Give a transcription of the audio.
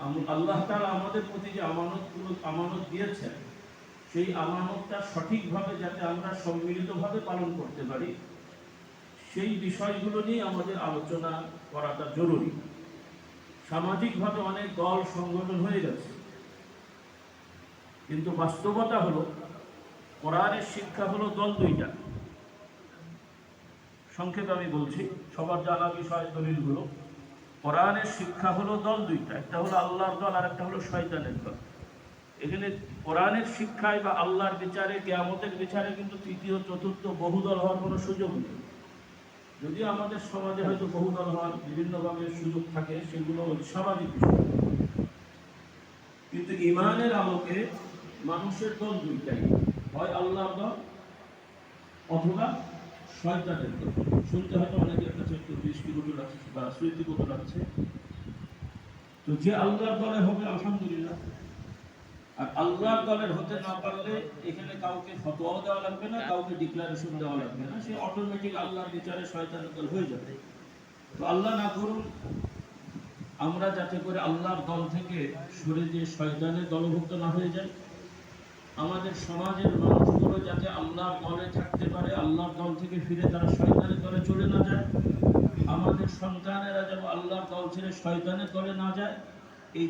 আল্লাহ তাআলা আমাদের প্রতি যে আমানত দিয়েছেন, সেই আমানতটা সঠিকভাবে যাতে আমরা সম্মিলিতভাবে পালন করতে পারি, সেই বিষয়গুলো নিয়ে আমাদের আলোচনা করাটা জরুরি। সামাজিকভাবে অনেক দল সংগঠন হয়ে গেছে, কিন্তু বাস্তবতা হলো কোরআনের শিক্ষা হলো দল দুইটা। সংক্ষেপে আমি বলছি, সবার জানা বিষয় দলিলগুলো। কোরআনের শিক্ষা হলো দল দুইটা, একটা হলো আল্লাহর দল আর একটা হলো শয়তানের দল। এখানে কোরআনের শিক্ষায় বা আল্লাহর বিচারে, কিয়ামতের বিচারে কিন্তু তৃতীয় চতুর্থ বহুদল হওয়ার কোনো সুযোগ নেই। যদিও আমাদের সমাজে হয়তো বহুদল হওয়ার বিভিন্নভাবে সুযোগ থাকে, সেগুলো স্বাভাবিক বিষয়, কিন্তু ইমানের আলোকে মানুষের দল দুইটাই, হয় আল্লাহর দল অথবা শয়তানের দল। শুনতে হয়তো অনেকের কাছে একটু দৃষ্টিকটু লাগছে বা স্মৃতিকটু লাগছে, তো যে আল্লাহর দলে হবে আলহামদুলিল্লাহ, আর আল্লাহর দলের হতে না পারলে এখানে কাউকে ফতোয়াও দেওয়া লাগবে না, কাউকে ডিক্লারেশন দেওয়া লাগবে না, সে অটোমেটিক আল্লাহর বিচারে শয়তানের দল হয়ে যাবে। তো আল্লাহ না করুন আমরা যাতে করে আল্লাহর দল থেকে সরে যে শয়তানের দলভুক্ত না হয়ে যায়, আমাদের সমাজের মানুষগুলো যাতে আল্লাহর দলে থাকতে পারে, আল্লাহর দল থেকে ফিরে তারা শয়তানের দলে চলে না যায়, আমাদের সন্তানেরা যেন আল্লাহর দল ছেড়ে শয়তানের দলে না যায়, এই